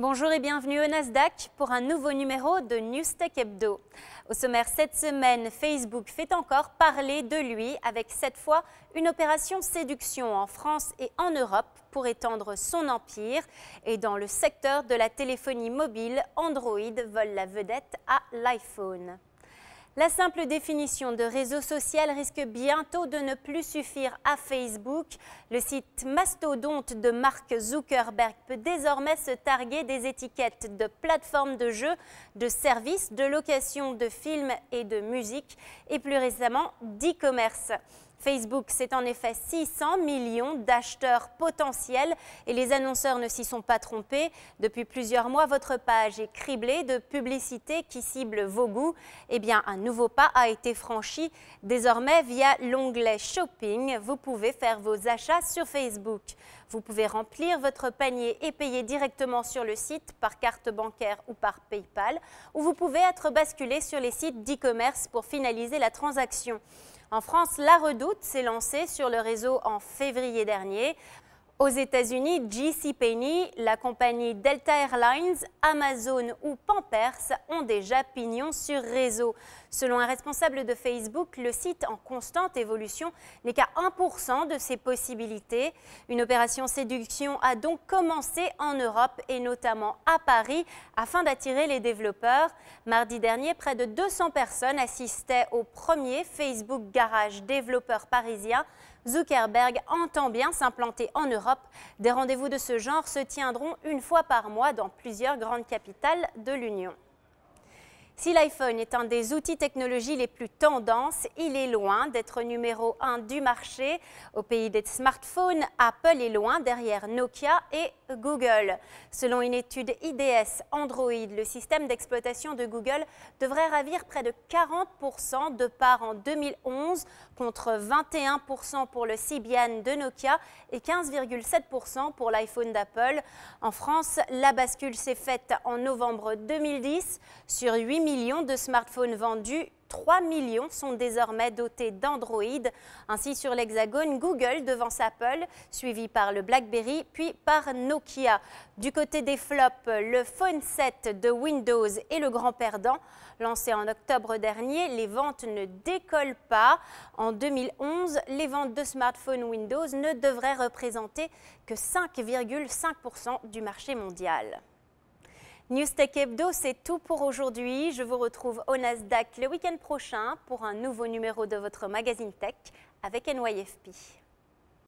Bonjour et bienvenue au Nasdaq pour un nouveau numéro de Newstech Hebdo. Au sommaire cette semaine, Facebook fait encore parler de lui avec cette fois une opération séduction en France et en Europe pour étendre son empire. Et dans le secteur de la téléphonie mobile, Android vole la vedette à l'iPhone. La simple définition de réseau social risque bientôt de ne plus suffire à Facebook. Le site mastodonte de Mark Zuckerberg peut désormais se targuer des étiquettes de plateforme de jeux, de services, de location de films et de musique et plus récemment d'e-commerce. Facebook, c'est en effet 600 millions d'acheteurs potentiels et les annonceurs ne s'y sont pas trompés. Depuis plusieurs mois, votre page est criblée de publicités qui ciblent vos goûts. Eh bien, un nouveau pas a été franchi. Désormais, via l'onglet Shopping, vous pouvez faire vos achats sur Facebook. Vous pouvez remplir votre panier et payer directement sur le site par carte bancaire ou par PayPal, ou vous pouvez être basculé sur les sites d'e-commerce pour finaliser la transaction. En France, La Redoute s'est lancée sur le réseau en février dernier. Aux États-Unis, JCPenney, la compagnie Delta Airlines, Amazon ou Pampers ont déjà pignon sur réseau. Selon un responsable de Facebook, le site en constante évolution n'est qu'à 1% de ses possibilités. Une opération séduction a donc commencé en Europe et notamment à Paris afin d'attirer les développeurs. Mardi dernier, près de 200 personnes assistaient au premier Facebook Garage développeur parisien. Zuckerberg entend bien s'implanter en Europe. Des rendez-vous de ce genre se tiendront une fois par mois dans plusieurs grandes capitales de l'Union. Si l'iPhone est un des outils technologiques les plus tendances, il est loin d'être numéro 1 du marché. Au pays des smartphones, Apple est loin derrière Nokia et Google. Selon une étude IDS Android, le système d'exploitation de Google devrait ravir près de 40% de parts en 2011 contre 21% pour le Symbian de Nokia et 15,7% pour l'iPhone d'Apple. En France, la bascule s'est faite en novembre 2010 sur 8 millions de smartphones vendus. 3 millions sont désormais dotés d'Android. Ainsi, sur l'Hexagone, Google devance Apple, suivi par le BlackBerry, puis par Nokia. Du côté des flops, le Phone 7 de Windows est le grand perdant. Lancé en octobre dernier, les ventes ne décollent pas. En 2011, les ventes de smartphones Windows ne devraient représenter que 5,5% du marché mondial. Newstech Hebdo, c'est tout pour aujourd'hui. Je vous retrouve au Nasdaq le week-end prochain pour un nouveau numéro de votre magazine Tech avec NYFP.